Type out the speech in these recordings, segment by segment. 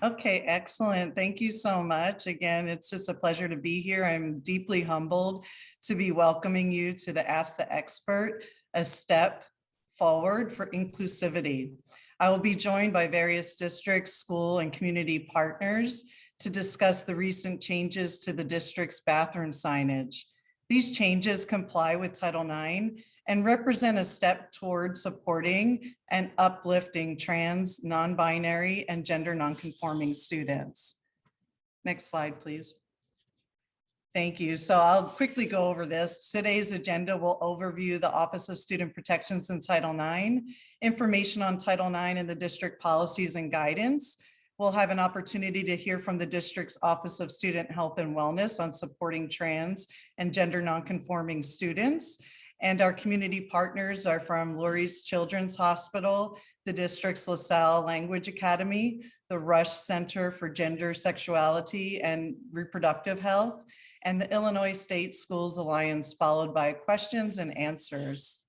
Okay, excellent. Thank you so much. Again, it's just a pleasure to be here. I'm deeply humbled to be welcoming you to the Ask the Expert, a step forward for inclusivity. I will be joined by various districts, school, and community partners to discuss the recent changes to the district's bathroom signage. These changes comply with Title IX and represent a step toward supporting and uplifting trans, non-binary, and gender non-conforming students. Next slide, please. Thank you. So I'll quickly go over this. Today's agenda will overview the Office of Student Protections in Title IX, information on Title IX and the district policies and guidance. We'll have an opportunity to hear from the district's Office of Student Health and Wellness on supporting trans and gender non-conforming students. And our community partners are from Lurie's Children's Hospital, the district's LaSalle Language Academy, the Rush Center for Gender, Sexuality, and Reproductive Health, and the Illinois State Schools Alliance, followed by questions and answers.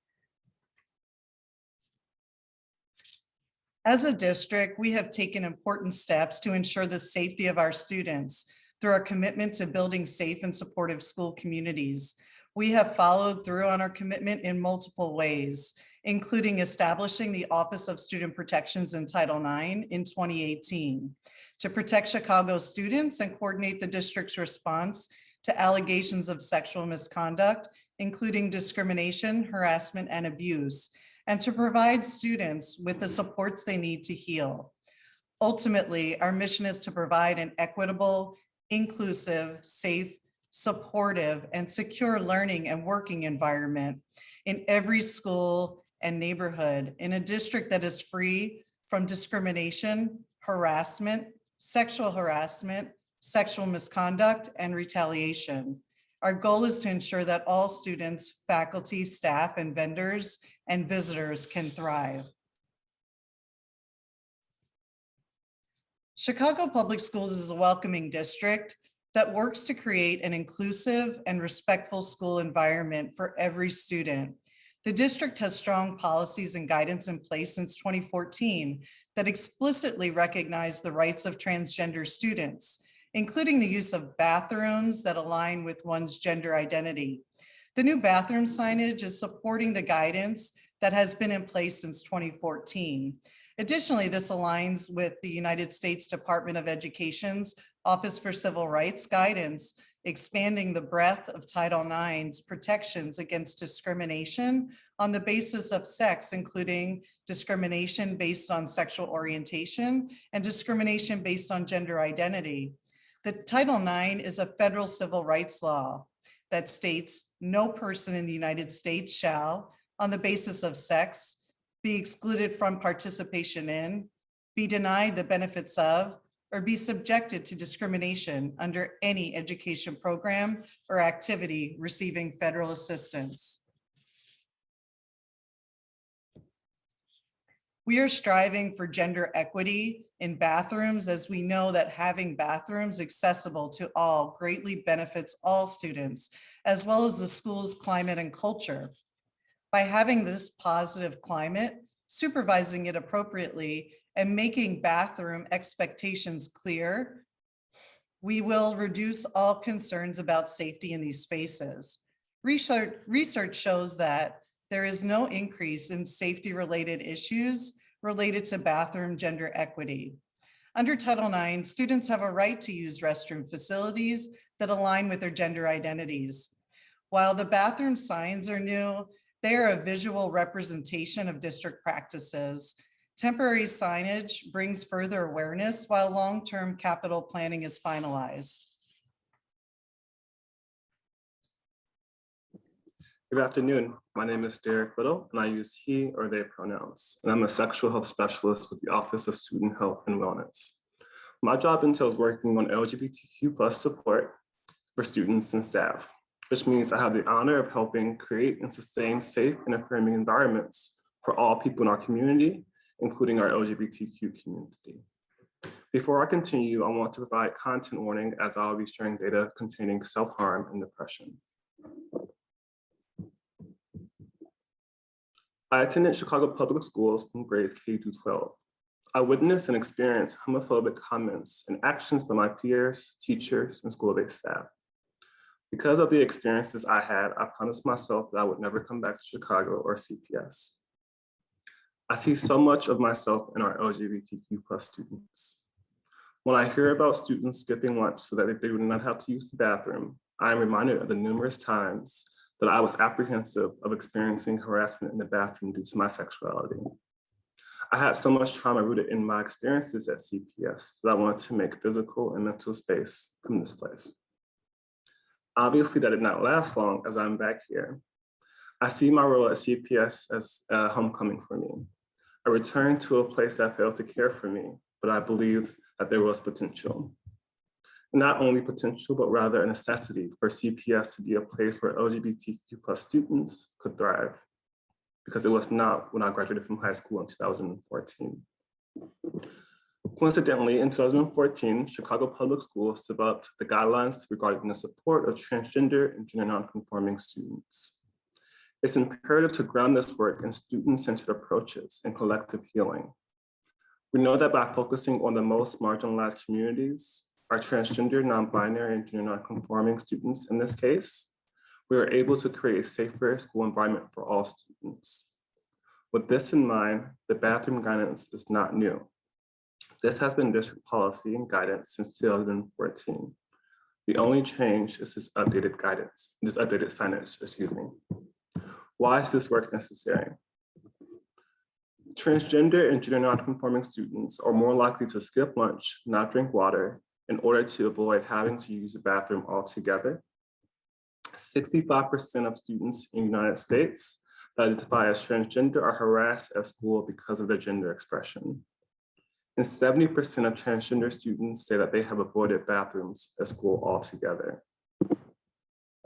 As a district, we have taken important steps to ensure the safety of our students through our commitment to building safe and supportive school communities. We have followed through on our commitment in multiple ways, including establishing the Office of Student Protections in Title IX in 2018 to protect Chicago students and coordinate the district's response to allegations of sexual misconduct, including discrimination, harassment, and abuse, and to provide students with the supports they need to heal. Ultimately, our mission is to provide an equitable, inclusive, safe, supportive, and secure learning and working environment in every school and neighborhood in a district that is free from discrimination, harassment, sexual misconduct, and retaliation. Our goal is to ensure that all students, faculty, staff, and vendors and visitors can thrive. Chicago Public Schools is a welcoming district that works to create an inclusive and respectful school environment for every student. The district has strong policies and guidance in place since 2014 that explicitly recognize the rights of transgender students, including the use of bathrooms that align with one's gender identity. The new bathroom signage is supporting the guidance that has been in place since 2014. Additionally, this aligns with the United States Department of Education's Office for Civil Rights guidance, expanding the breadth of Title IX's protections against discrimination on the basis of sex, including discrimination based on sexual orientation and discrimination based on gender identity. The Title IX is a federal civil rights law that states no person in the United States shall, on the basis of sex, be excluded from participation in, be denied the benefits of, or be subjected to discrimination under any education program or activity receiving federal assistance. We are striving for gender equity in bathrooms, as we know that having bathrooms accessible to all greatly benefits all students, as well as the school's climate and culture. By having this positive climate, supervising it appropriately, and making bathroom expectations clear, we will reduce all concerns about safety in these spaces. Research shows that there is no increase in safety-related issues related to bathroom gender equity. Under Title IX, students have a right to use restroom facilities that align with their gender identities. While the bathroom signs are new, they are a visual representation of district practices. Temporary signage brings further awareness while long-term capital planning is finalized. Good afternoon. My name is Derek Little, and I use he or they pronouns. And I'm a sexual health specialist with the Office of Student Health and Wellness. My job entails working on LGBTQ+ support for students and staff, which means I have the honor of helping create and sustain safe and affirming environments for all people in our community, including our LGBTQ community. Before I continue, I want to provide content warning as I'll be sharing data containing self-harm and depression. I attended Chicago Public Schools from grades K through 12. I witnessed and experienced homophobic comments and actions by my peers, teachers, and school-based staff. Because of the experiences I had, I promised myself that I would never come back to Chicago or CPS. I see so much of myself in our LGBTQ+ students. When I hear about students skipping lunch so that they do not have to use the bathroom, I am reminded of the numerous times that I was apprehensive of experiencing harassment in the bathroom due to my sexuality. I had so much trauma rooted in my experiences at CPS that I wanted to make physical and mental space from this place. Obviously, that did not last long as I'm back here. I see my role at CPS as a homecoming for me. I returned to a place that failed to care for me, but I believed that there was potential. Not only potential, but rather a necessity for CPS to be a place where LGBTQ+ students could thrive, because it was not when I graduated from high school in 2014. Coincidentally, in 2014, Chicago Public Schools developed the guidelines regarding the support of transgender and gender-nonconforming students. It's imperative to ground this work in student-centered approaches and collective healing. We know that by focusing on the most marginalized communities, our transgender, non-binary, and gender-nonconforming students in this case, we are able to create a safer school environment for all students. With this in mind, the bathroom guidance is not new. This has been district policy and guidance since 2014. The only change is this updated signage, excuse me. Why is this work necessary? Transgender and gender nonconforming students are more likely to skip lunch, not drink water, in order to avoid having to use the bathroom altogether. 65% of students in the United States that identify as transgender are harassed at school because of their gender expression. And 70% of transgender students say that they have avoided bathrooms at school altogether.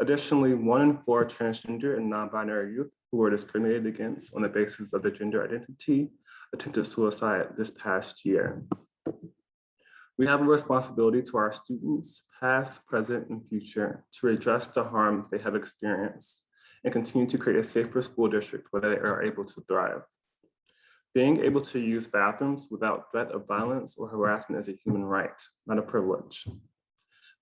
Additionally, 1 in 4 transgender and non-binary youth who were discriminated against on the basis of their gender identity attempted suicide this past year. We have a responsibility to our students, past, present, and future, to redress the harm they have experienced and continue to create a safer school district where they are able to thrive. Being able to use bathrooms without threat of violence or harassment is a human right, not a privilege.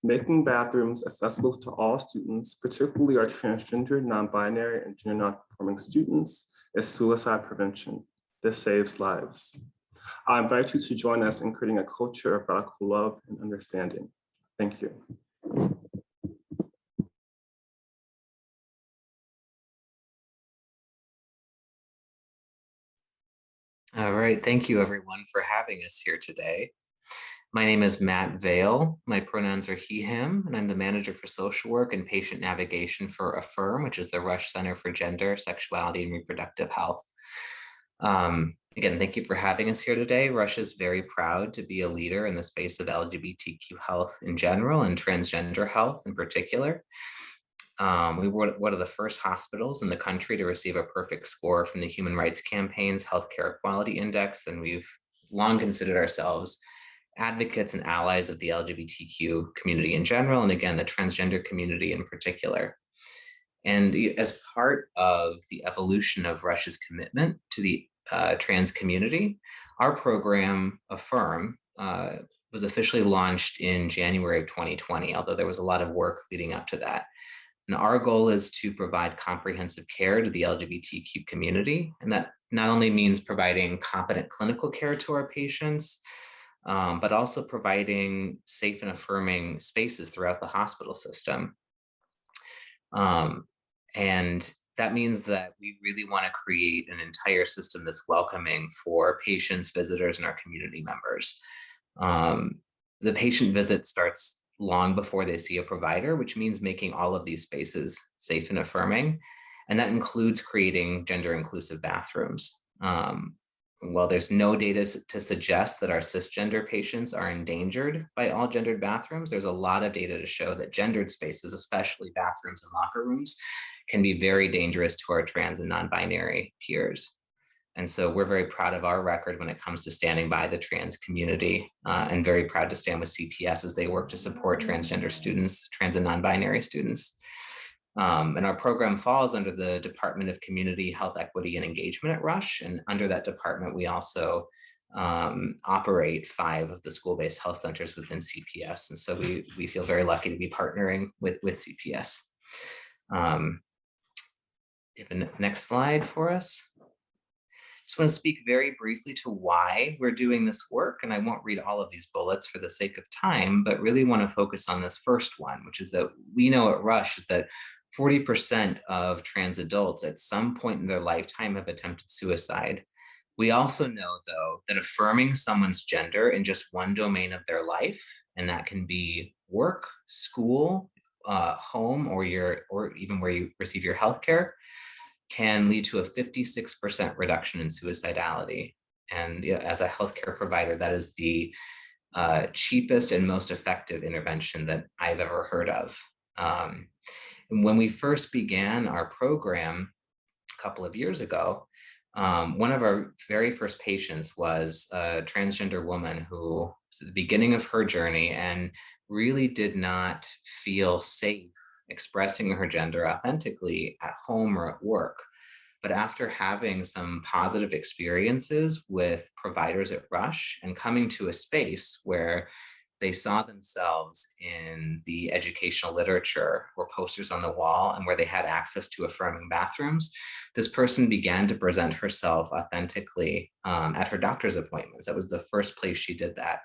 Making bathrooms accessible to all students, particularly our transgender, non-binary, and gender non-conforming students, is suicide prevention. This saves lives. I invite you to join us in creating a culture of radical love and understanding. Thank you. All right, thank you everyone for having us here today. My name is Matt Vale. My pronouns are he, him, and I'm the manager for social work and patient navigation for Affirm, which is the Rush Center for Gender, Sexuality, and Reproductive Health. Again, thank you for having us here today. Rush is very proud to be a leader in the space of LGBTQ health in general and transgender health in particular. We were one of the first hospitals in the country to receive a perfect score from the Human Rights Campaign's Healthcare Equality Index, and we've long considered ourselves advocates and allies of the LGBTQ community in general, and again, the transgender community in particular. And as part of the evolution of Rush's commitment to the trans community, our program, Affirm, was officially launched in January of 2020, although there was a lot of work leading up to that. And our goal is to provide comprehensive care to the LGBTQ community. And that not only means providing competent clinical care to our patients, but also providing safe and affirming spaces throughout the hospital system. And that means that we really want to create an entire system that's welcoming for patients, visitors, and our community members. The patient visit starts long before they see a provider, which means making all of these spaces safe and affirming. And that includes creating gender inclusive bathrooms. While there's no data to suggest that our cisgender patients are endangered by all gendered bathrooms, there's a lot of data to show that gendered spaces, especially bathrooms and locker rooms, can be very dangerous to our trans and non-binary peers. And so we're very proud of our record when it comes to standing by the trans community, and very proud to stand with CPS as they work to support transgender students, trans and non-binary students. And our program falls under the Department of Community, Health, Equity, and Engagement at Rush. And under that department, we also operate 5 of the school-based health centers within CPS. And so we feel very lucky to be partnering with CPS. Next slide for us. Just want to speak very briefly to why we're doing this work, and I won't read all of these bullets for the sake of time, but really want to focus on this first one, which is that we know at Rush is that 40% of trans adults at some point in their lifetime have attempted suicide. We also know, though, that affirming someone's gender in just one domain of their life, and that can be work, school, home, or even where you receive your healthcare, can lead to a 56% reduction in suicidality. And as a healthcare provider, that is the cheapest and most effective intervention that I've ever heard of. And when we first began our program a couple of years ago, one of our very first patients was a transgender woman who was at the beginning of her journey and really did not feel safe expressing her gender authentically at home or at work. But after having some positive experiences with providers at Rush and coming to a space where they saw themselves in the educational literature or posters on the wall and where they had access to affirming bathrooms, this person began to present herself authentically at her doctor's appointments. That was the first place she did that.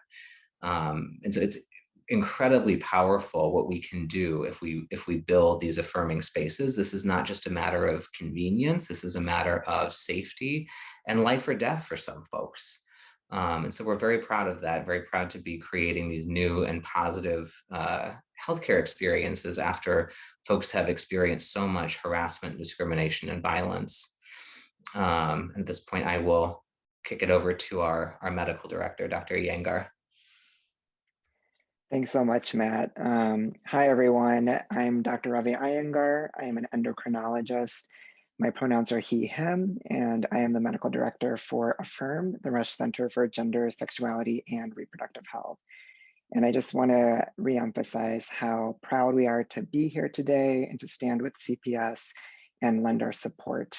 And so it's incredibly powerful what we can do if we build these affirming spaces. This is not just a matter of convenience. This is a matter of safety and life or death for some folks. And so we're very proud of that, very proud to be creating these new and positive healthcare experiences after folks have experienced so much harassment, discrimination, and violence. At this point, I will kick it over to our medical director, Dr. Iyengar. Thanks so much, Matt. Hi, everyone. I'm Dr. Ravi Iyengar. I am an endocrinologist. My pronouns are he, him, and I am the medical director for AFFIRM, the Rush Center for Gender, Sexuality, and Reproductive Health. And I just want to reemphasize how proud we are to be here today and to stand with CPS and lend our support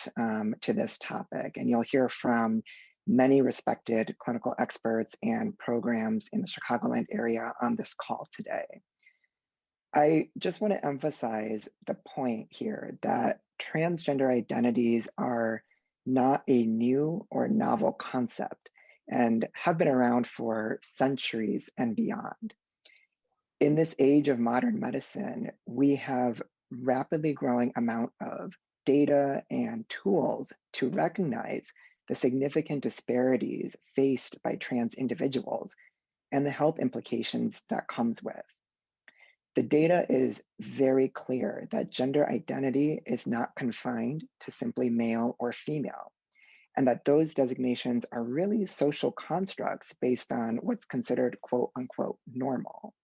to this topic. And you'll hear from many respected clinical experts and programs in the Chicagoland area on this call today. I just want to emphasize the point here that transgender identities are not a new or novel concept and have been around for centuries and beyond. In this age of modern medicine, we have rapidly growing amount of data and tools to recognize the significant disparities faced by trans individuals and the health implications that comes with. The data is very clear that gender identity is not confined to simply male or female, and that those designations are really social constructs based on what's considered quote unquote normal.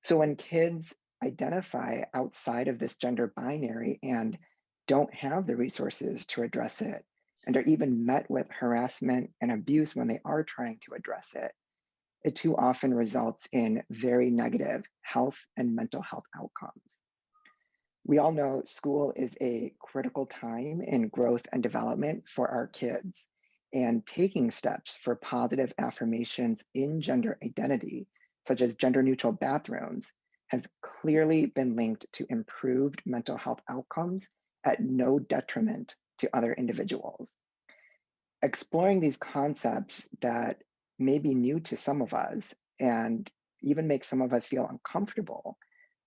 So when kids identify outside of this gender binary and don't have the resources to address it, and are even met with harassment and abuse when they are trying to address it, it too often results in very negative health and mental health outcomes. We all know school is a critical time in growth and development for our kids, and taking steps for positive affirmations in gender identity, such as gender-neutral bathrooms, has clearly been linked to improved mental health outcomes at no detriment to other individuals. Exploring these concepts that may be new to some of us and even make some of us feel uncomfortable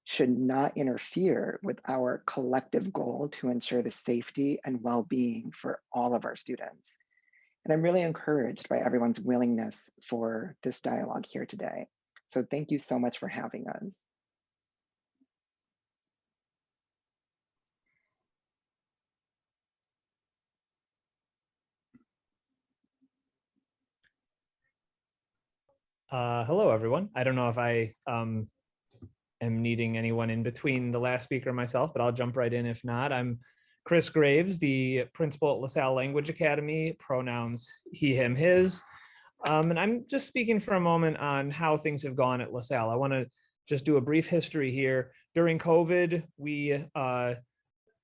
should not interfere with our collective goal to ensure the safety and well-being for all of our students. And I'm really encouraged by everyone's willingness for this dialogue here today. So thank you so much for having us. Hello, everyone. I don't know if I am needing anyone in between the last speaker and myself, but I'll jump right in if not. I'm Chris Graves, the principal at LaSalle Language Academy, pronouns he, him, his. And I'm just speaking for a moment on how things have gone at LaSalle. I want to just do a brief history here. During COVID, we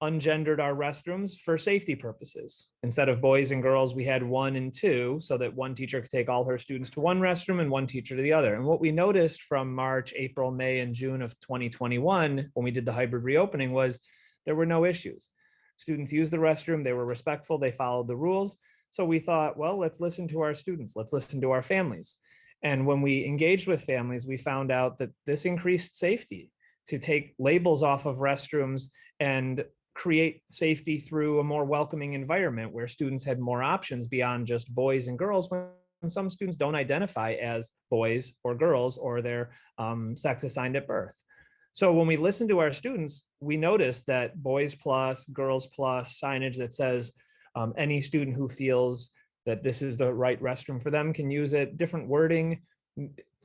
ungendered our restrooms for safety purposes. Instead of boys and girls, we had 1 and 2, so that one teacher could take all her students to one restroom and one teacher to the other. And what we noticed from March, April, May, and June of 2021, when we did the hybrid reopening, was there were no issues. Students used the restroom, they were respectful, they followed the rules. So we thought, well, let's listen to our students, let's listen to our families. And when we engaged with families, we found out that this increased safety, to take labels off of restrooms and create safety through a more welcoming environment where students had more options beyond just boys and girls, when some students don't identify as boys or girls, or their sex assigned at birth. So when we listen to our students, we notice that boys plus, girls plus signage that says any student who feels that this is the right restroom for them can use it, different wording,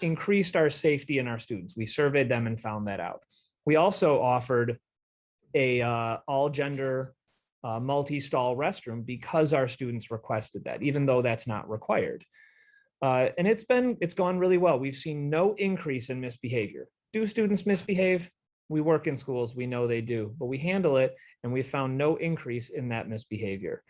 increased our safety in our students. We surveyed them and found that out. We also offered a all gender multi-stall restroom because our students requested that, even though that's not required. And it's gone really well. We've seen no increase in misbehavior. Do students misbehave? We work in schools, we know they do, but we handle it, and we've found no increase in that misbehavior.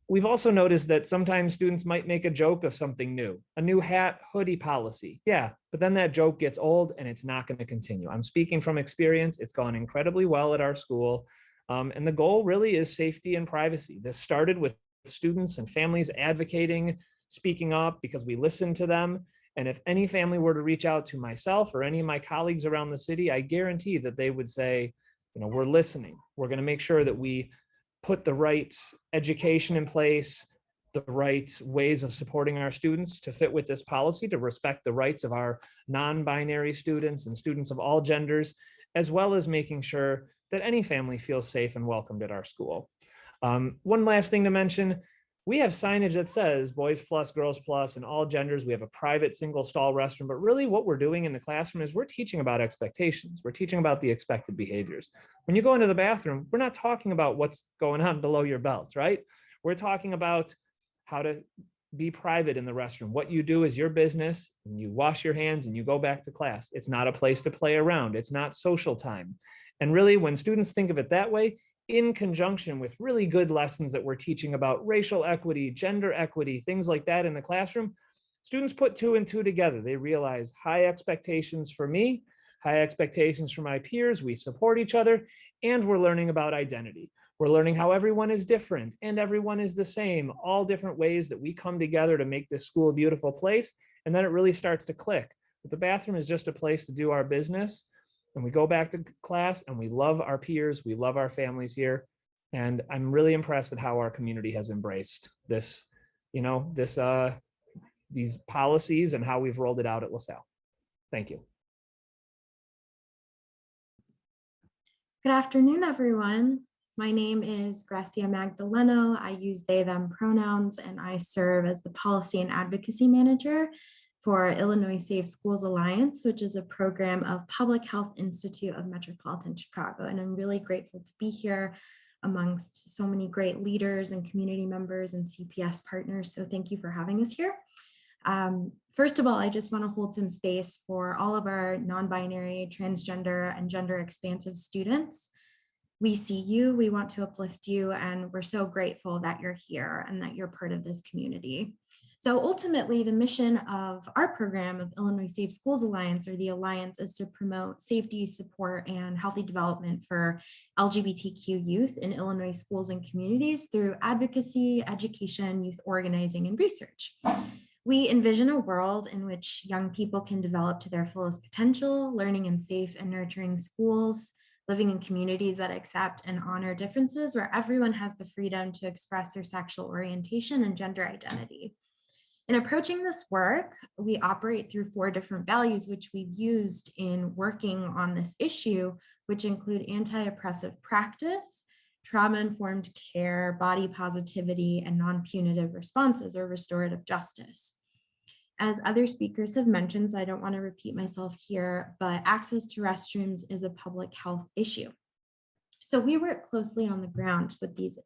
We've also noticed that sometimes students might make a joke of something new, a new hat, hoodie policy. Yeah, but then that joke gets old and it's not going to continue. I'm speaking from experience. It's gone incredibly well at our school. And the goal really is safety and privacy. This started with students and families advocating, speaking up, because we listened to them. And if any family were to reach out to myself or any of my colleagues around the city, I guarantee that they would say, we're listening. We're going to make sure that we put the right education in place, the right ways of supporting our students to fit with this policy, to respect the rights of our non-binary students and students of all genders, as well as making sure that any family feels safe and welcomed at our school. One last thing to mention, we have signage that says boys plus, girls plus, and all genders. We have a private single stall restroom, but really what we're doing in the classroom is we're teaching about expectations. We're teaching about the expected behaviors. When you go into the bathroom, we're not talking about what's going on below your belt, right? We're talking about how to be private in the restroom. What you do is your business, and you wash your hands and you go back to class. It's not a place to play around. It's not social time. And really, when students think of it that way, in conjunction with really good lessons that we're teaching about racial equity, gender equity, things like that in the classroom, students put 2 and 2 together. They realize high expectations for me, high expectations for my peers, we support each other, and we're learning about identity. We're learning how everyone is different and everyone is the same, all different ways that we come together to make this school a beautiful place. And then it really starts to click. But the bathroom is just a place to do our business. And we go back to class and we love our peers, we love our families here. And I'm really impressed at how our community has embraced this, these policies and how we've rolled it out at LaSalle. Thank you. Good afternoon, everyone. My name is Gracia Magdaleno. I use they, them pronouns, and I serve as the Policy and Advocacy Manager for Illinois Safe Schools Alliance, which is a program of Public Health Institute of Metropolitan Chicago. And I'm really grateful to be here amongst so many great leaders and community members and CPS partners. So thank you for having us here. First of all, I just want to hold some space for all of our non-binary, transgender, and gender expansive students. We see you, we want to uplift you, and we're so grateful that you're here and that you're part of this community. So ultimately, the mission of our program of Illinois Safe Schools Alliance, or the Alliance, is to promote safety, support, and healthy development for LGBTQ youth in Illinois schools and communities through advocacy, education, youth organizing, and research. We envision a world in which young people can develop to their fullest potential, learning in safe and nurturing schools, living in communities that accept and honor differences, where everyone has the freedom to express their sexual orientation and gender identity. In approaching this work, we operate through 4 different values, which we've used in working on this issue, which include anti-oppressive practice, trauma-informed care, body positivity, and non-punitive responses, or restorative justice. As other speakers have mentioned, so I don't want to repeat myself here, but access to restrooms is a public health issue. So we work closely on the ground with these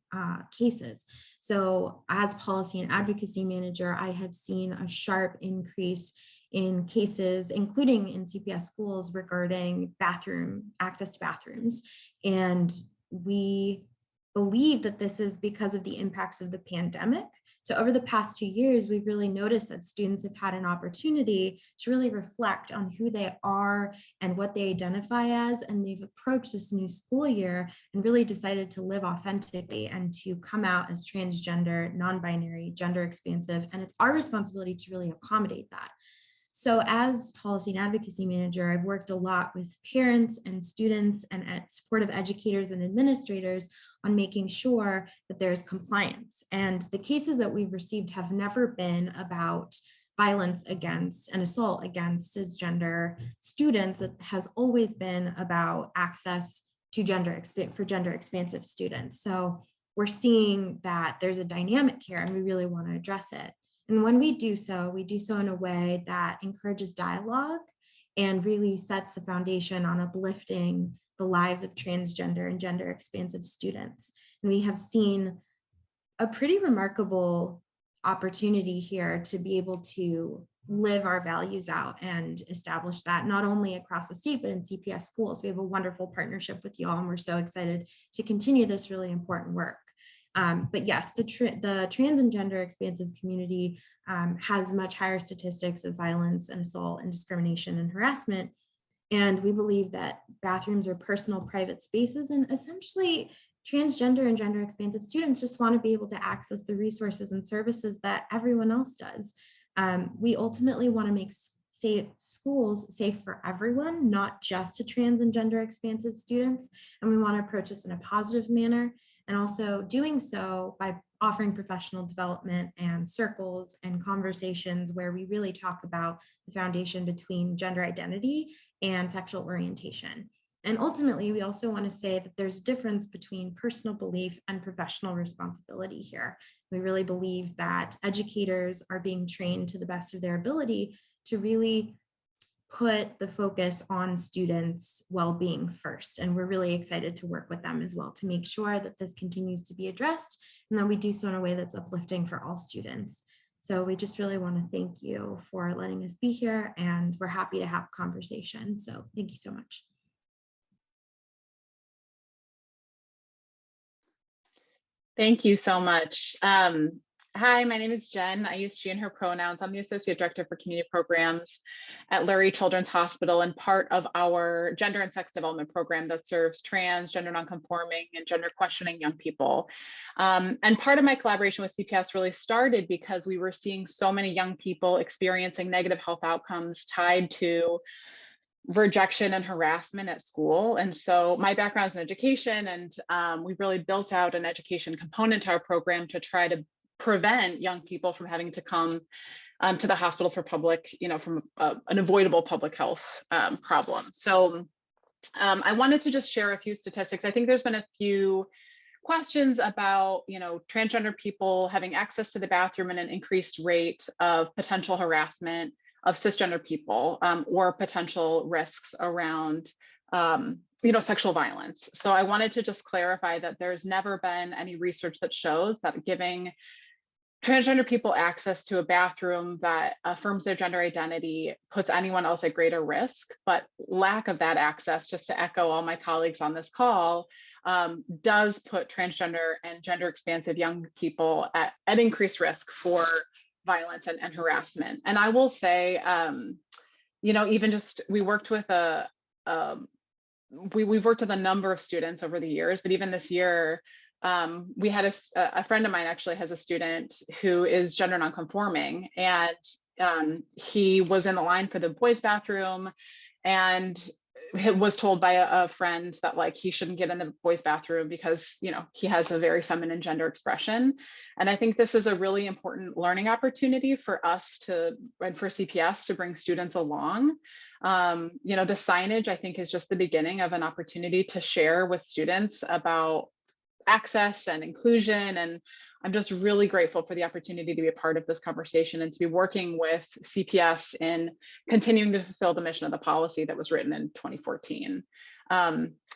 cases. So as policy and advocacy manager, I have seen a sharp increase in cases, including in CPS schools, regarding access to bathrooms. And we believe that this is because of the impacts of the pandemic. So over the past 2 years, we've really noticed that students have had an opportunity to really reflect on who they are and what they identify as, and they've approached this new school year and really decided to live authentically and to come out as transgender, non-binary, gender expansive, and it's our responsibility to really accommodate that. So as policy and advocacy manager, I've worked a lot with parents and students and supportive educators and administrators on making sure that there's compliance. And the cases that we've received have never been about violence against and assault against cisgender students. It has always been about access to gender expansive students. So we're seeing that there's a dynamic here and we really want to address it. And when we do so in a way that encourages dialogue and really sets the foundation on uplifting the lives of transgender and gender expansive students. And we have seen a pretty remarkable opportunity here to be able to live our values out and establish that not only across the state, but in CPS schools. We have a wonderful partnership with you all, and we're so excited to continue this really important work. But yes, the trans and gender expansive community has much higher statistics of violence and assault and discrimination and harassment. And we believe that bathrooms are personal private spaces, and essentially transgender and gender expansive students just want to be able to access the resources and services that everyone else does. We ultimately want to make schools safe for everyone, not just to trans and gender expansive students. And we want to approach this in a positive manner, and also doing so by offering professional development and circles and conversations where we really talk about the foundation between gender identity and sexual orientation. And ultimately, we also want to say that there's a difference between personal belief and professional responsibility here. We really believe that educators are being trained to the best of their ability to really put the focus on students' well-being first. And we're really excited to work with them as well to make sure that this continues to be addressed and that we do so in a way that's uplifting for all students. So we just really want to thank you for letting us be here, and we're happy to have conversation. So thank you so much. Thank you so much. Hi, my name is Jen. I use she and her pronouns. I'm the Associate Director for Community Programs at Lurie Children's Hospital and part of our gender and sex development program that serves trans, gender nonconforming, and gender questioning young people. And part of my collaboration with CPS really started because we were seeing so many young people experiencing negative health outcomes tied to rejection and harassment at school. And so my background's in education, and we really built out an education component to our program to try to prevent young people from having to come to the hospital for public, from an avoidable public health problem. So I wanted to just share a few statistics. I think there's been a few questions about, transgender people having access to the bathroom and an increased rate of potential harassment of cisgender people or potential risks around sexual violence. So I wanted to just clarify that there's never been any research that shows that giving transgender people access to a bathroom that affirms their gender identity puts anyone else at greater risk, but lack of that access, just to echo all my colleagues on this call, does put transgender and gender expansive young people at increased risk for violence and harassment. And I will say, even just, we worked with we've worked with a number of students over the years, but even this year, we had a friend of mine actually has a student who is gender nonconforming, and he was in the line for the boys' bathroom and was told by a friend that he shouldn't get in the boys' bathroom because he has a very feminine gender expression. And I think this is a really important learning opportunity for us and for CPS to bring students along. The signage, I think, is just the beginning of an opportunity to share with students about access and inclusion. And I'm just really grateful for the opportunity to be a part of this conversation and to be working with CPS in continuing to fulfill the mission of the policy that was written in 2014.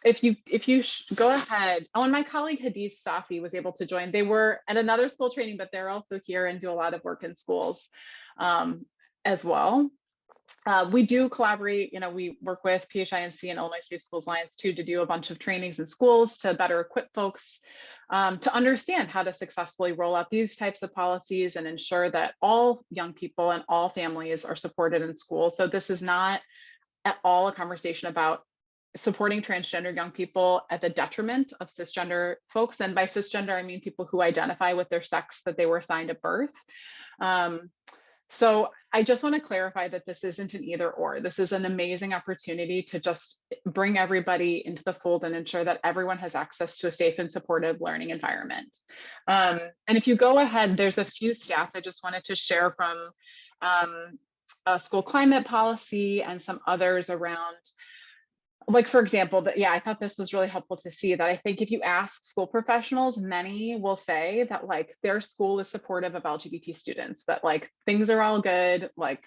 If you go ahead, and my colleague Hadiz Safi was able to join. They were at another school training, but they're also here and do a lot of work in schools as well. We do collaborate, we work with PHIMC and Illinois Safe Schools Alliance too to do a bunch of trainings in schools to better equip folks to understand how to successfully roll out these types of policies and ensure that all young people and all families are supported in school. So this is not at all a conversation about supporting transgender young people at the detriment of cisgender folks. And by cisgender, I mean people who identify with their sex that they were assigned at birth. So I just want to clarify that this isn't an either or. This is an amazing opportunity to just bring everybody into the fold and ensure that everyone has access to a safe and supportive learning environment. And if you go ahead, there's a few stats I just wanted to share from a school climate policy and some others around, like, for example, I thought this was really helpful to see that I think if you ask school professionals, many will say that like their school is supportive of LGBT students, that like things are all good, like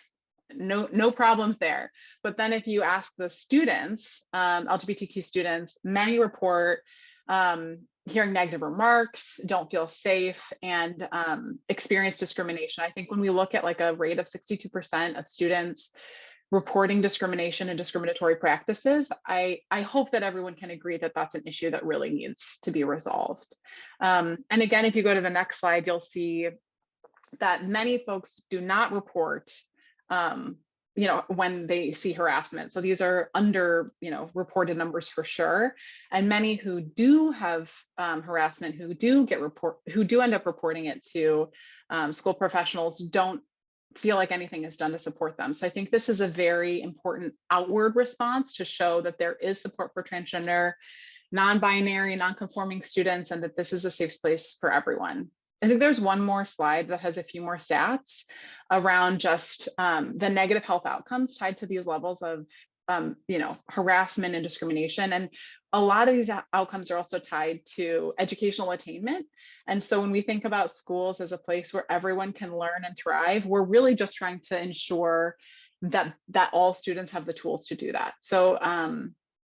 no problems there. But then if you ask the students, LGBTQ students, many report hearing negative remarks, don't feel safe, and experience discrimination. I think when we look at like a rate of 62% of students reporting discrimination and discriminatory practices, I hope that everyone can agree that that's an issue that really needs to be resolved. And again, if you go to the next slide, you'll see that many folks do not report when they see harassment. So these are under, reported numbers for sure. And many who do have harassment, who do end up reporting it to school professionals, don't feel like anything is done to support them. So I think this is a very important outward response to show that there is support for transgender, non-binary, non-conforming students, and that this is a safe place for everyone. I think there's one more slide that has a few more stats around just the negative health outcomes tied to these levels of harassment and discrimination. And a lot of these outcomes are also tied to educational attainment. And so when we think about schools as a place where everyone can learn and thrive, we're really just trying to ensure that all students have the tools to do that. So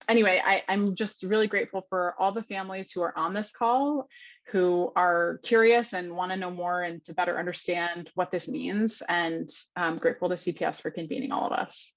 anyway, I'm just really grateful for all the families who are on this call, who are curious and want to know more and to better understand what this means. And I'm grateful to CPS for convening all of us.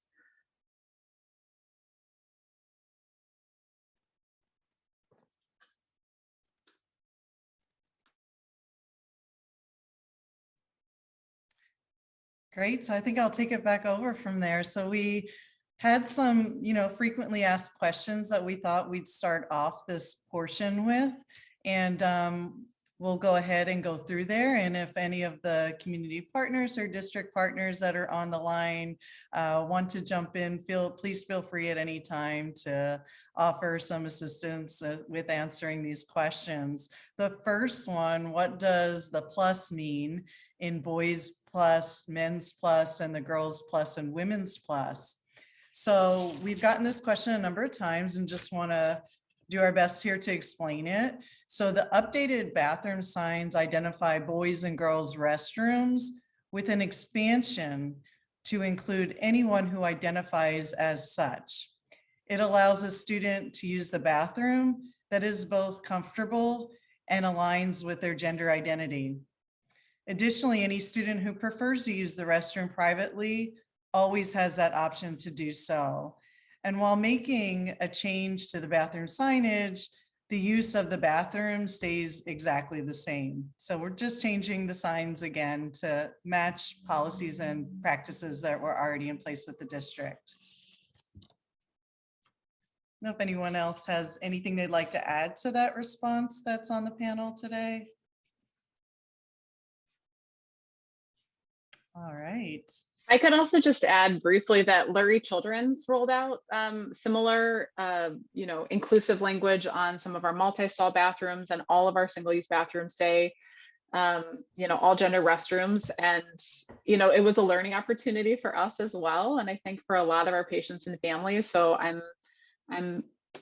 Great. So I think I'll take it back over from there. So we had some, frequently asked questions that we thought we'd start off this portion with, and we'll go ahead and go through there. And if any of the community partners or district partners that are on the line want to jump in, please feel free at any time to offer some assistance with answering these questions. The first one, what does the plus mean in boys plus, men's plus, and the girls plus and women's plus? So we've gotten this question a number of times and just want to do our best here to explain it. So the updated bathroom signs identify boys and girls restrooms with an expansion to include anyone who identifies as such. It allows a student to use the bathroom that is both comfortable and aligns with their gender identity. Additionally, any student who prefers to use the restroom privately always has that option to do so. And while making a change to the bathroom signage, the use of the bathroom stays exactly the same. So we're just changing the signs again to match policies and practices that were already in place with the district. I don't know if anyone else has anything they'd like to add to that response that's on the panel today. All right. I could also just add briefly that Lurie Children's rolled out similar, inclusive language on some of our multi-stall bathrooms, and all of our single-use bathrooms say, all gender restrooms. And, it was a learning opportunity for us as well. And I think for a lot of our patients and families. So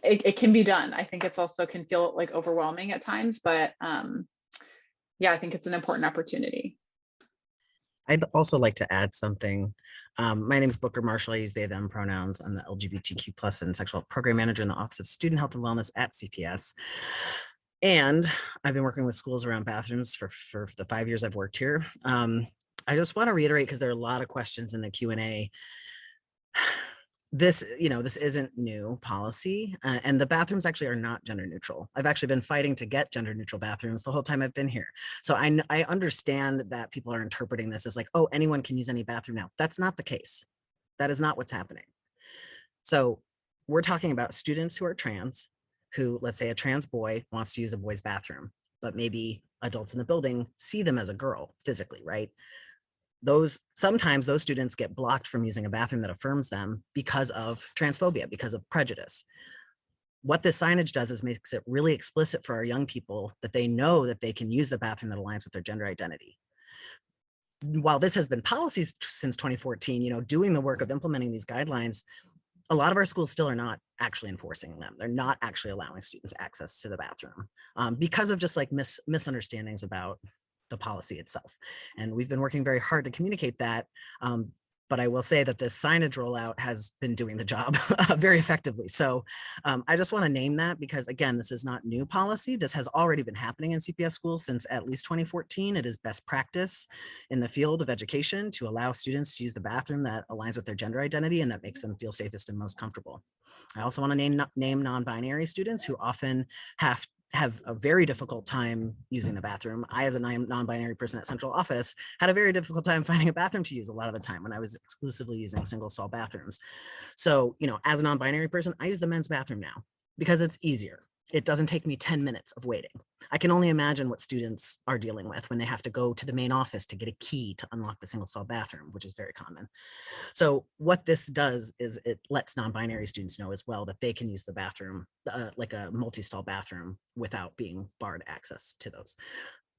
it can be done. I think it's also can feel like overwhelming at times, but I think it's an important opportunity. I'd also like to add something. My name is Booker Marshall. I use they, them pronouns. I'm the LGBTQ plus and sexual program manager in the Office of Student Health and Wellness at CPS. And I've been working with schools around bathrooms for the 5 years I've worked here. I just want to reiterate, because there are a lot of questions in the Q&A this, this isn't new policy, and the bathrooms actually are not gender neutral. I've actually been fighting to get gender neutral bathrooms the whole time I've been here. So I understand that people are interpreting this as like, oh, anyone can use any bathroom now. That's not the case. That is not what's happening. So we're talking about students who are trans, who, let's say a trans boy wants to use a boy's bathroom, but maybe adults in the building see them as a girl physically, right? Sometimes those students get blocked from using a bathroom that affirms them because of transphobia, because of prejudice. What this signage does is makes it really explicit for our young people that they know that they can use the bathroom that aligns with their gender identity. While this has been policies since 2014, doing the work of implementing these guidelines, a lot of our schools still are not actually enforcing them. They're not actually allowing students access to the bathroom because of just like misunderstandings about the policy itself. And we've been working very hard to communicate that. But I will say that this signage rollout has been doing the job very effectively. So I just want to name that because, again, this is not new policy. This has already been happening in CPS schools since at least 2014. It is best practice in the field of education to allow students to use the bathroom that aligns with their gender identity and that makes them feel safest and most comfortable. I also want to name non-binary students who often have a very difficult time using the bathroom. I, as a non-binary person at central office, had a very difficult time finding a bathroom to use a lot of the time when I was exclusively using single stall bathrooms. So, as a non-binary person, I use the men's bathroom now because it's easier. It doesn't take me 10 minutes of waiting. I can only imagine what students are dealing with when they have to go to the main office to get a key to unlock the single stall bathroom, which is very common. So what this does is it lets non-binary students know as well that they can use the bathroom, like a multi-stall bathroom, without being barred access to those.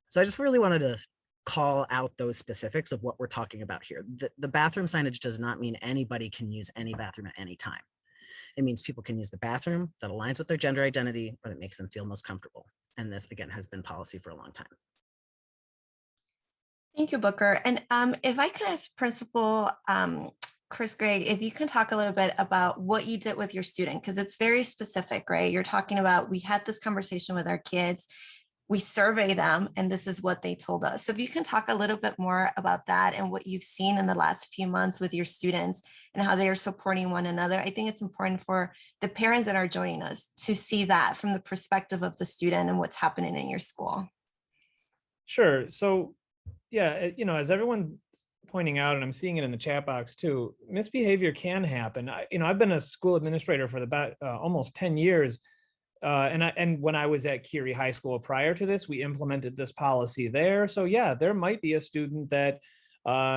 So I just really wanted to call out those specifics of what we're talking about here. The bathroom signage does not mean anybody can use any bathroom at any time. It means people can use the bathroom that aligns with their gender identity or that makes them feel most comfortable. And this, again, has been policy for a long time. Thank you, Booker. And if I could ask Principal Chris Gregg, if you can talk a little bit about what you did with your student, because it's very specific, right? You're talking about, we had this conversation with our kids, we survey them, and this is what they told us. So if you can talk a little bit more about that and what you've seen in the last few months with your students and how they are supporting one another. I think it's important for the parents that are joining us to see that from the perspective of the student and what's happening in your school. Sure. So yeah, as everyone's pointing out, and I'm seeing it in the chat box too, misbehavior can happen. I've been a school administrator for about almost 10 years. And when I was at Curie High School prior to this, we implemented this policy there. So yeah, there might be a student that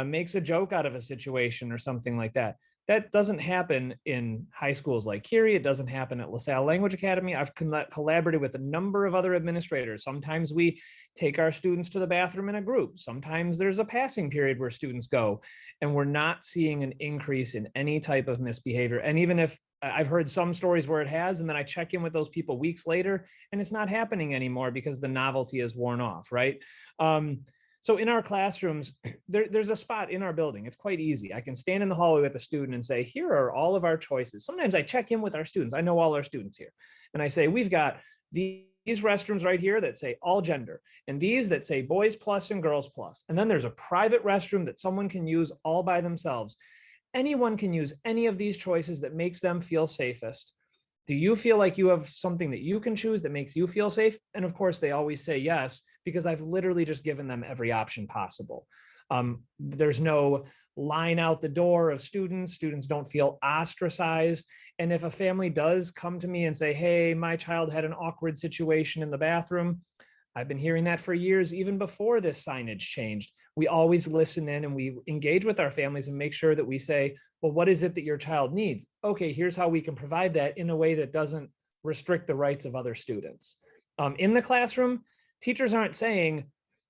makes a joke out of a situation or something like that. That doesn't happen in high schools like Curie. It doesn't happen at LaSalle Language Academy. I've collaborated with a number of other administrators. Sometimes we take our students to the bathroom in a group. Sometimes there's a passing period where students go, and we're not seeing an increase in any type of misbehavior. And even if I've heard some stories where it has, and then I check in with those people weeks later and it's not happening anymore because the novelty is worn off, right? So in our classrooms, there's a spot in our building. It's quite easy. I can stand in the hallway with a student and say, here are all of our choices. Sometimes I check in with our students. I know all our students here. And I say, we've got these restrooms right here that say all gender, and these that say boys plus and girls plus. And then there's a private restroom that someone can use all by themselves. Anyone can use any of these choices that makes them feel safest. Do you feel like you have something that you can choose that makes you feel safe? And of course, they always say yes, because I've literally just given them every option possible. There's no line out the door of students. Students don't feel ostracized. And if a family does come to me and say, hey, my child had an awkward situation in the bathroom, I've been hearing that for years, even before this signage changed. We always listen in and we engage with our families and make sure that we say, well, what is it that your child needs? Okay, here's how we can provide that in a way that doesn't restrict the rights of other students. In the classroom, teachers aren't saying,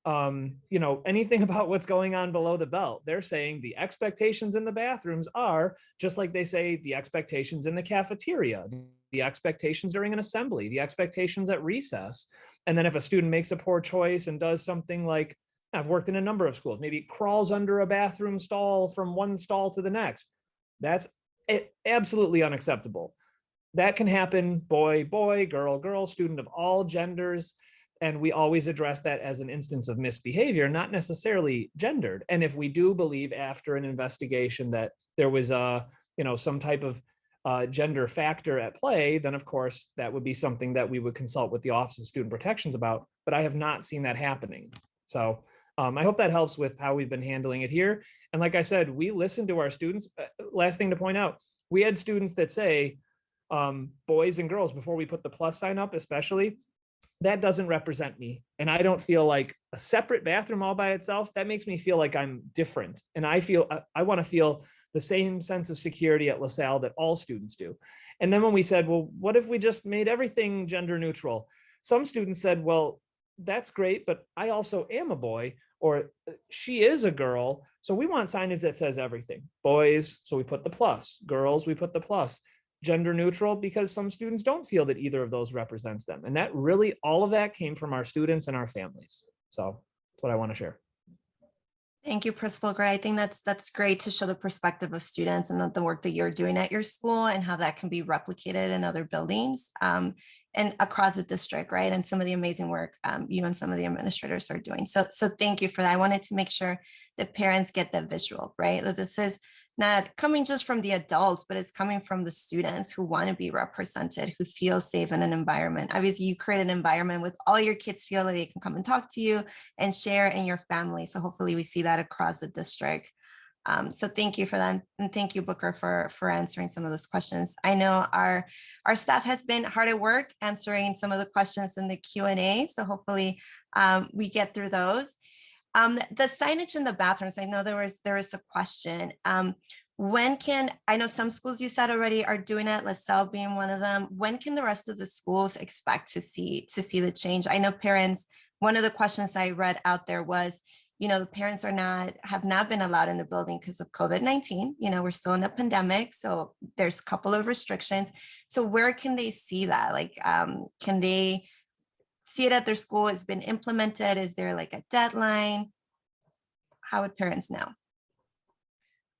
anything about what's going on below the belt. They're saying the expectations in the bathrooms are just like they say the expectations in the cafeteria, the expectations during an assembly, the expectations at recess. And then if a student makes a poor choice and does something like, I've worked in a number of schools, maybe crawls under a bathroom stall from one stall to the next, that's absolutely unacceptable. That can happen, boy, boy, girl, girl, student of all genders. And we always address that as an instance of misbehavior, not necessarily gendered. And if we do believe after an investigation that there was some type of gender factor at play, then of course that would be something that we would consult with the Office of Student Protections about, but I have not seen that happening. So I hope that helps with how we've been handling it here. And like I said, we listen to our students. Last thing to point out, we had students that say boys and girls before we put the plus sign up, especially. That doesn't represent me. And I don't feel like a separate bathroom all by itself. That makes me feel like I'm different. And I want to feel the same sense of security at LaSalle that all students do. And then when we said, well, what if we just made everything gender neutral? Some students said, well, that's great, but I also am a boy, or she is a girl. So we want signage that says everything. Boys, so we put the plus. Girls, we put the plus. Gender neutral, because some students don't feel that either of those represents them. And that really, all of that came from our students and our families. So that's what I want to share. Thank you, Principal Gray. I think that's great to show the perspective of students and the work that you're doing at your school and how that can be replicated in other buildings and across the district, right? And some of the amazing work you and some of the administrators are doing. So thank you for that. I wanted to make sure that parents get that visual, right? That this is not coming just from the adults, but it's coming from the students who want to be represented, who feel safe in an environment. Obviously, you create an environment with all your kids feel that they can come and talk to you and share in your family. So hopefully we see that across the district. So thank you for that. And thank you, Booker, for answering some of those questions. I know our staff has been hard at work answering some of the questions in the Q&A. So hopefully we get through those. The signage in the bathrooms, I know there is a question. When can, I know some schools you said already are doing it, LaSalle being one of them. When can the rest of the schools expect to see the change? I know parents, one of the questions I read out there was, the parents have not been allowed in the building because of COVID-19. We're still in a pandemic, so there's a couple of restrictions. So where can they see that? Like, can they see it at their school? It's been implemented? Is there like a deadline? How would parents know?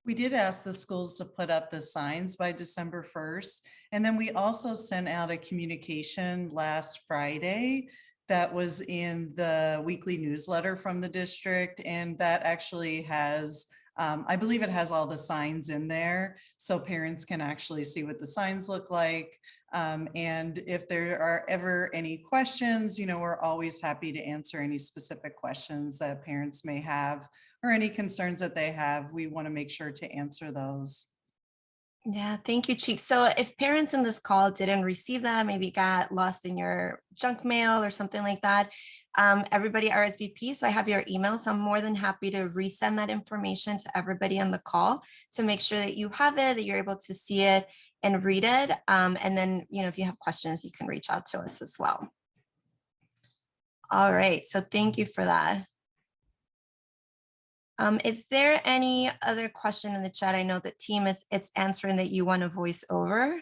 We did ask the schools to put up the signs by December 1st. And then we also sent out a communication last Friday that was in the weekly newsletter from the district. And that actually has, I believe it has all the signs in there, so parents can actually see what the signs look like. And if there are ever any questions, we're always happy to answer any specific questions that parents may have or any concerns that they have. We want to make sure to answer those. Yeah, thank you, Chief. So if parents in this call didn't receive that, maybe got lost in your junk mail or something like that, everybody RSVP. So I have your email. So I'm more than happy to resend that information to everybody on the call to make sure that you have it, that you're able to see it and read it. And then, if you have questions, you can reach out to us as well. All right, so thank you for that. Is there any other question in the chat? I know the team it's answering that you want to voice over.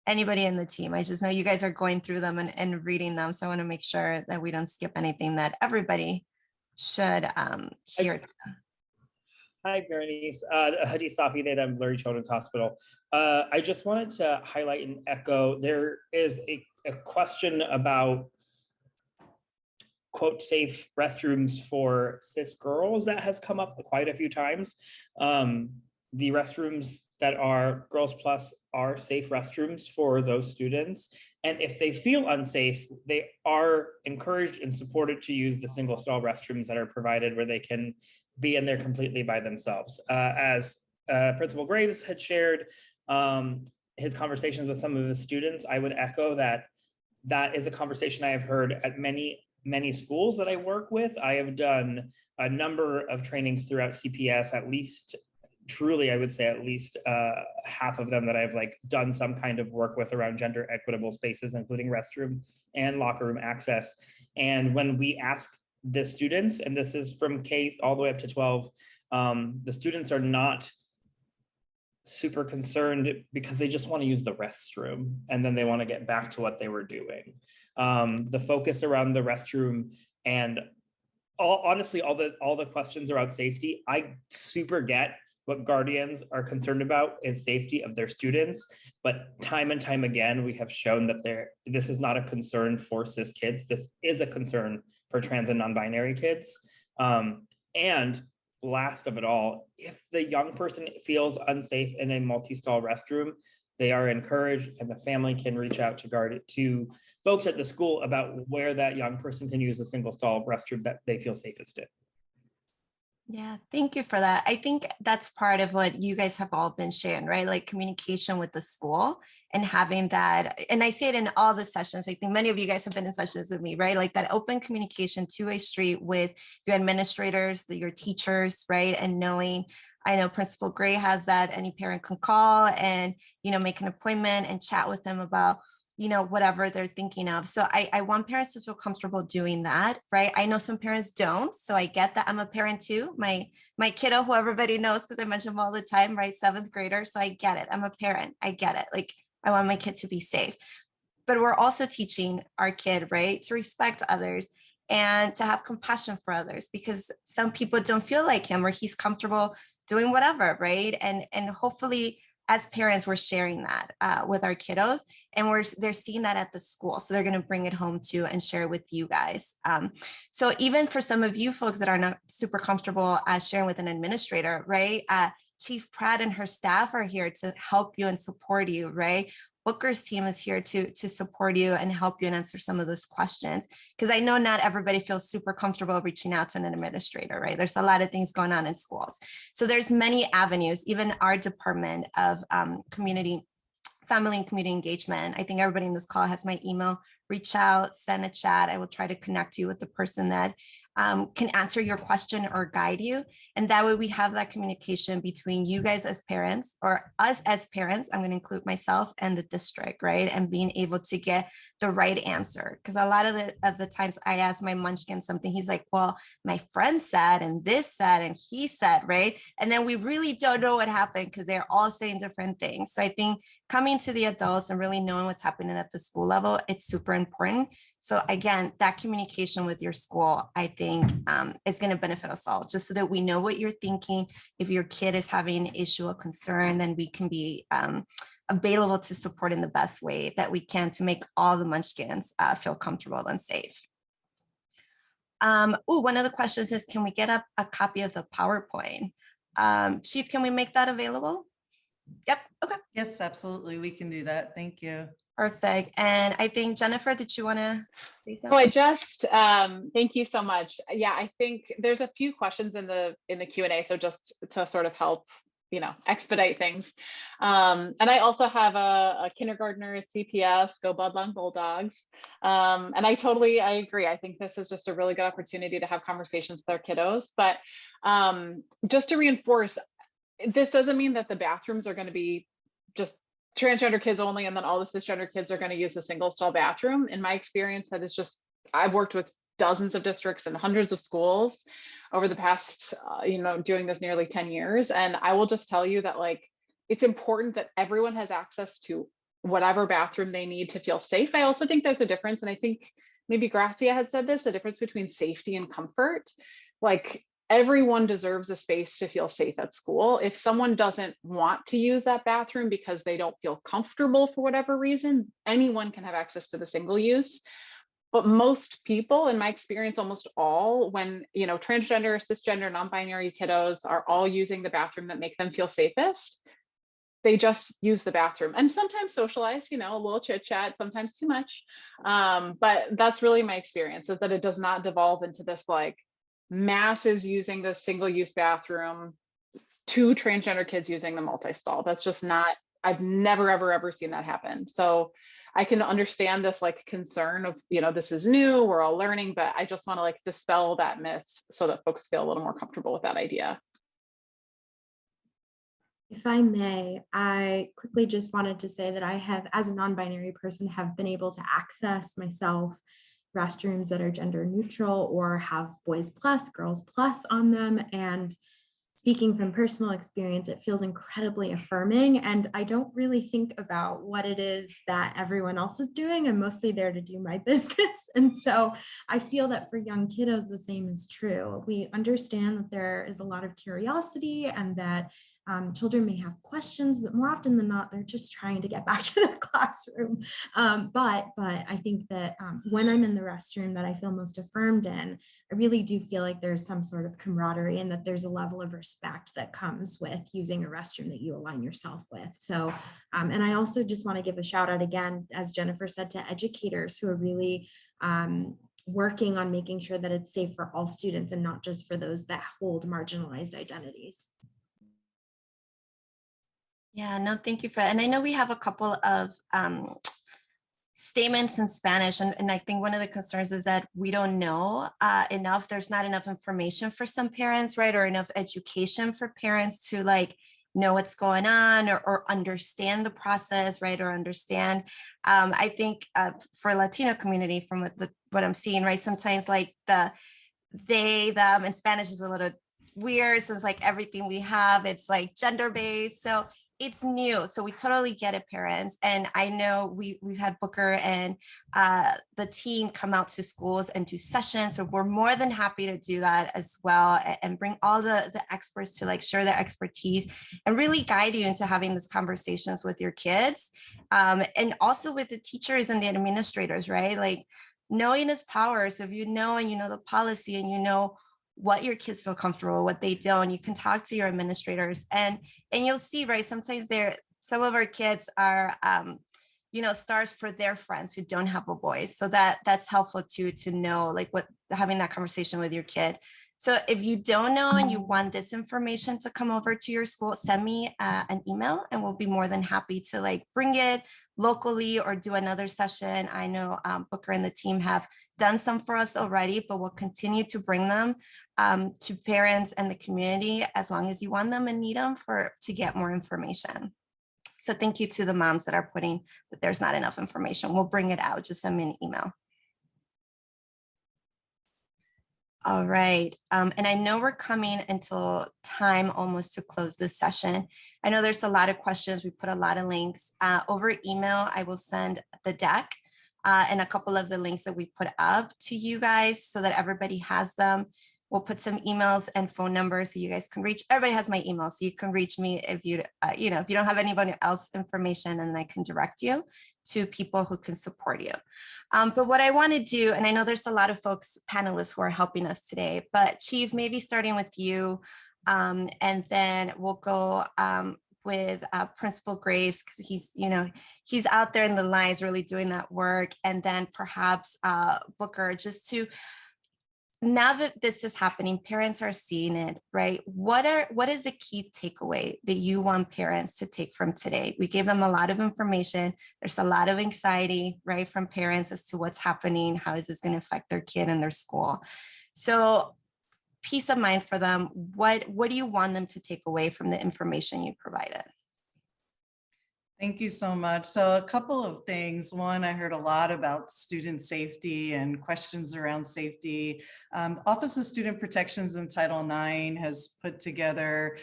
Anybody in the team? I just know you guys are going through them and reading them. So I want to make sure that we don't skip anything that everybody should hear. Hi, Bernice. Hadi Safi, I'm Lurie Children's Hospital. I just wanted to highlight and echo, there is a question about quote safe restrooms for cis girls that has come up quite a few times. The restrooms that are Girls Plus are safe restrooms for those students. And if they feel unsafe, they are encouraged and supported to use the single stall restrooms that are provided where they can be in there completely by themselves. As Principal Graves had shared his conversations with some of his students, I would echo that is a conversation I have heard at many schools that I work with. I have done a number of trainings throughout CPS, at least, truly, I would say at least half of them that I've done some kind of work with around gender equitable spaces, including restroom and locker room access. And when we ask the students, and this is from K all the way up to 12, the students are not super concerned because they just want to use the restroom and then they want to get back to what they were doing. The focus around the restroom and honestly, all the questions around safety, I super get what guardians are concerned about is safety of their students, but time and time again, we have shown that this is not a concern for cis kids. This is a concern for trans and non-binary kids. And last of it all, if the young person feels unsafe in a multi-stall restroom, they are encouraged, and the family can reach out to folks at the school about where that young person can use a single stall restroom that they feel safest in. Yeah, thank you for that. I think that's part of what you guys have all been sharing, right? Like communication with the school and having that. And I see it in all the sessions. I think many of you guys have been in sessions with me, right? Like that open communication, two-way street with your administrators, your teachers, right? And knowing, I know Principal Gray has that. Any parent can call and, make an appointment and chat with them about whatever they're thinking of. So I want parents to feel comfortable doing that, right? I know some parents don't. So I get that. I'm a parent too. My kiddo, who everybody knows, because I mention him all the time, right? 7th grader. So I get it. I'm a parent. I get it. Like I want my kid to be safe. But we're also teaching our kid, right, to respect others and to have compassion for others, because some people don't feel like him or he's comfortable doing whatever, right? And hopefully as parents, we're sharing that with our kiddos, and they're seeing that at the school. So they're going to bring it home too and share it with you guys. So even for some of you folks that are not super comfortable sharing with an administrator, right? Chief Pratt and her staff are here to help you and support you, right? Booker's team is here to support you and help you and answer some of those questions. Because I know not everybody feels super comfortable reaching out to an administrator, right? There's a lot of things going on in schools. So there's many avenues, even our department of family and community engagement. I think everybody in this call has my email. Reach out, send a chat. I will try to connect you with the person that can answer your question or guide you. And that way we have that communication between you guys as parents or us as parents. I'm going to include myself and the district, right? And being able to get the right answer. Because a lot of the times I ask my munchkin something, he's like, well, my friend said, and this said, and he said, right? And then we really don't know what happened because they're all saying different things. So I think coming to the adults and really knowing what's happening at the school level, it's super important. So again, that communication with your school, I think is going to benefit us all, just so that we know what you're thinking. If your kid is having an issue or concern, then we can be available to support in the best way that we can to make all the munchkins feel comfortable and safe. One of the questions is, can we get a copy of the PowerPoint? Chief, can we make that available? Yep. Okay. Yes, absolutely. We can do that. Thank you. Perfect. And I think, Jennifer, did you want to say something? Oh, I just, thank you so much. Yeah, I think there's a few questions in the Q&A. So just to sort of help, expedite things. And I also have a kindergartner at CPS, go Budlong Bulldogs. And I agree. I think this is just a really good opportunity to have conversations with our kiddos. But just to reinforce, this doesn't mean that the bathrooms are going to be just transgender kids only, and then all the cisgender kids are going to use a single stall bathroom. In my experience, that is just, I've worked with dozens of districts and hundreds of schools over the past, doing this nearly 10 years. And I will just tell you that it's important that everyone has access to whatever bathroom they need to feel safe. I also think there's a difference, and I think maybe Gracia had said this, the difference between safety and comfort. Everyone deserves a space to feel safe at school. If someone doesn't want to use that bathroom because they don't feel comfortable for whatever reason, anyone can have access to the single use. But most people, in my experience, almost all, when transgender, cisgender, non-binary kiddos are all using the bathroom that make them feel safest, they just use the bathroom and sometimes socialize, a little chit chat, sometimes too much. But that's really my experience, is that it does not devolve into this masses using the single-use bathroom to transgender kids using the multi-stall. That's just not, I've never, ever seen that happen. So I can understand this concern of, this is new, we're all learning, but I just want to dispel that myth so that folks feel a little more comfortable with that idea. If I may, I quickly just wanted to say that I have, as a non-binary person, have been able to access myself restrooms that are gender neutral or have boys plus, girls plus on them. And speaking from personal experience, it feels incredibly affirming. And I don't really think about what it is that everyone else is doing. I'm mostly there to do my business. And so I feel that for young kiddos, the same is true. We understand that there is a lot of curiosity and that children may have questions, but more often than not, they're just trying to get back to their classroom. But I think that when I'm in the restroom that I feel most affirmed in, I really do feel like there's some sort of camaraderie and that there's a level of respect that comes with using a restroom that you align yourself with. So, and I also just want to give a shout out again, as Jennifer said, to educators who are really working on making sure that it's safe for all students and not just for those that hold marginalized identities. Yeah, no, thank you for that. And I know we have a couple of statements in Spanish, and I think one of the concerns is that we don't know enough. There's not enough information for some parents, right? Or enough education for parents to like know what's going on or understand the process, right? Or understand. I think for Latino community, from what I'm seeing, right? Sometimes like the they, them in Spanish is a little weird since like everything we have, it's like gender-based. So it's new. So we totally get it, parents. And I know we've had Booker and the team come out to schools and do sessions. So we're more than happy to do that as well and bring all the experts to like share their expertise and really guide you into having these conversations with your kids. And also with the teachers and the administrators, right? Like knowing is power. So if you know and you know the policy and you know what your kids feel comfortable, what they don't, you can talk to your administrators and you'll see, right? Sometimes some of our kids are, stars for their friends who don't have a voice. So that's helpful too, to know like having that conversation with your kid. So if you don't know and you want this information to come over to your school, send me an email and we'll be more than happy to like bring it locally or do another session. I know Booker and the team have done some for us already, but we'll continue to bring them to parents and the community as long as you want them and need them to get more information. So thank you to the moms that are putting that there's not enough information. We'll bring it out. Just send me an email. All right. And I know we're coming until time almost to close this session. I know there's a lot of questions. We put a lot of links over email. I will send the deck and a couple of the links that we put up to you guys so that everybody has them. We'll put some emails and phone numbers so you guys can reach. Everybody has my email, so you can reach me if you if you don't have anybody else information, and I can direct you to people who can support you. But what I want to do, and I know there's a lot of folks, panelists who are helping us today, but Chief, maybe starting with you, and then we'll go with Principal Graves, because he's out there in the lines really doing that work, and then perhaps Booker, just to, now that this is happening, parents are seeing it, right? What is the key takeaway that you want parents to take from today? We gave them a lot of information. There's a lot of anxiety, right, from parents as to what's happening. How is this going to affect their kid and their school? So peace of mind for them. What do you want them to take away from the information you provided? Thank you so much. So a couple of things. One, I heard a lot about student safety and questions around safety. Office of Student Protections in Title IX has put together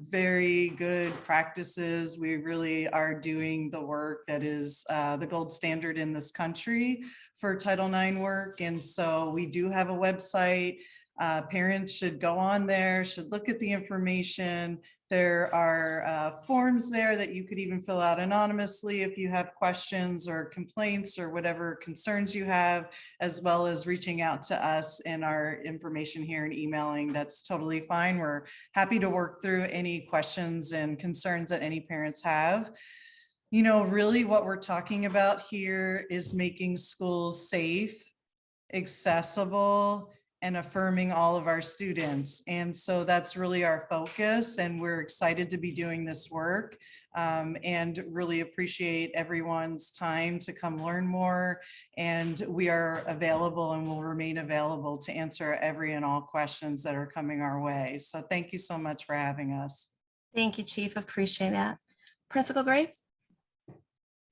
very good practices. We really are doing the work that is the gold standard in this country for Title IX work. And so we do have a website. Parents should go on there, should look at the information. There are forms there that you could even fill out anonymously if you have questions or complaints or whatever concerns you have, as well as reaching out to us and our information here and emailing. That's totally fine. We're happy to work through any questions and concerns that any parents have. Really what we're talking about here is making schools safe, accessible, and affirming all of our students. And so that's really our focus, and we're excited to be doing this work and really appreciate everyone's time to come learn more. And we are available and will remain available to answer every and all questions that are coming our way. So thank you so much for having us. Thank you, Chief. Appreciate that. Principal Graves?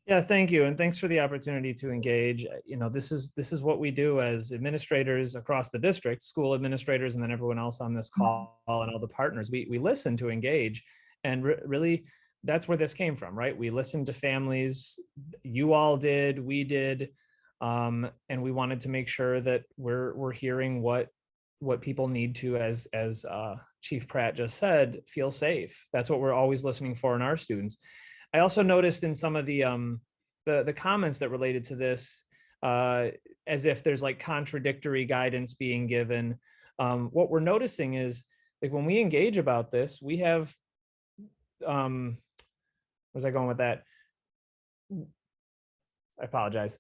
Yeah, thank you. And thanks for the opportunity to engage. This is what we do as administrators across the district, school administrators, and then everyone else on this call and all the partners. We listen to engage, and really that's where this came from, right? We listened to families, you all did, we did, and we wanted to make sure that we're hearing what people need to as Chief Pratt just said, feel safe. That's what we're always listening for in our students. I also noticed in some of the comments that related to this, as if there's like contradictory guidance being given. What we're noticing is, like, when we engage about this, we have, where's I going with that? I apologize.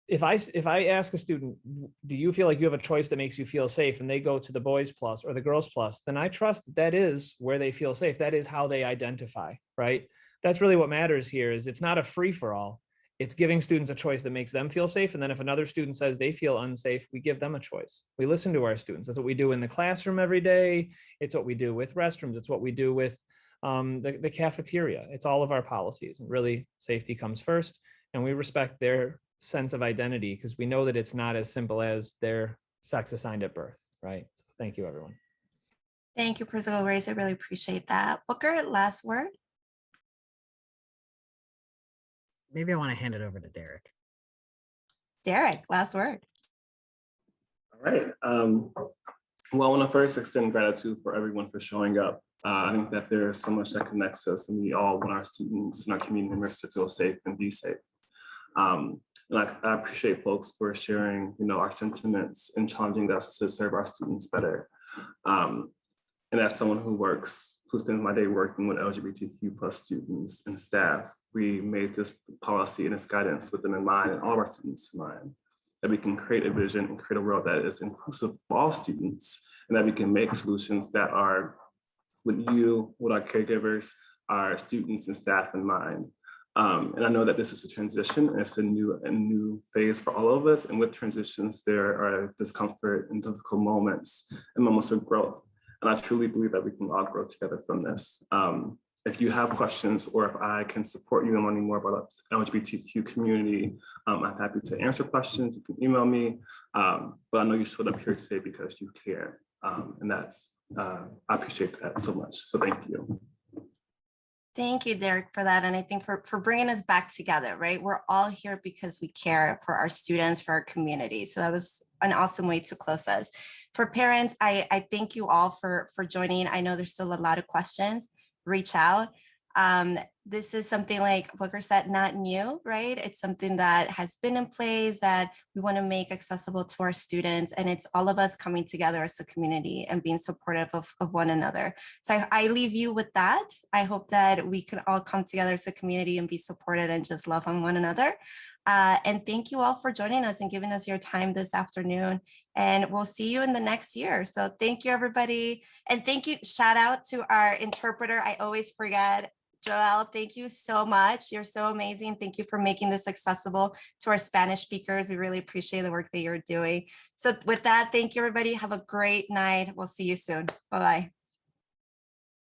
If I ask a student, do you feel like you have a choice that makes you feel safe, and they go to the boys plus or the girls plus, then I trust that is where they feel safe. That is how they identify, right? That's really what matters here. Is it's not a free for all. It's giving students a choice that makes them feel safe. And then if another student says they feel unsafe, we give them a choice. We listen to our students. That's what we do in the classroom every day. It's what we do with restrooms. It's what we do with the cafeteria. It's all of our policies, and really safety comes first. And we respect their sense of identity, because we know that it's not as simple as their sex assigned at birth, right? So thank you, everyone. Thank you, Principal Grace. I really appreciate that. Booker, last word. Maybe I want to hand it over to Derek. Derek, last word. All right. Well, I want to first extend gratitude for everyone for showing up. I think that there's so much that connects us, and we all want our students and our community members to feel safe and be safe. And I appreciate folks for sharing, our sentiments and challenging us to serve our students better. And as someone who spends my day working with LGBTQ plus students and staff, we made this policy and this guidance with them in mind and all of our students in mind, that we can create a vision and create a world that is inclusive for all students, and that we can make solutions that are with our caregivers, our students and staff in mind. And I know that this is a transition, and it's a new phase for all of us. And with transitions, there are discomfort and difficult moments and moments of growth. And I truly believe that we can all grow together from this. If you have questions, or if I can support you in learning more about the LGBTQ community, I'm happy to answer questions. You can email me, but I know you showed up here today because you care. And I appreciate that so much. So thank you. Thank you, Derek, for that. And I think for bringing us back together, right? We're all here because we care for our students, for our community. So that was an awesome way to close us. For parents, I thank you all for joining. I know there's still a lot of questions. Reach out. This is something, like Booker said, not new, right? It's something that has been in place that we want to make accessible to our students. And it's all of us coming together as a community and being supportive of one another. So I leave you with that. I hope that we can all come together as a community and be supported and just love on one another. And thank you all for joining us and giving us your time this afternoon. And we'll see you in the next year. So thank you, everybody. And thank you. Shout out to our interpreter. I always forget. Joel, thank you so much. You're so amazing. Thank you for making this accessible to our Spanish speakers. We really appreciate the work that you're doing. So with that, thank you, everybody. Have a great night. We'll see you soon. Bye-bye.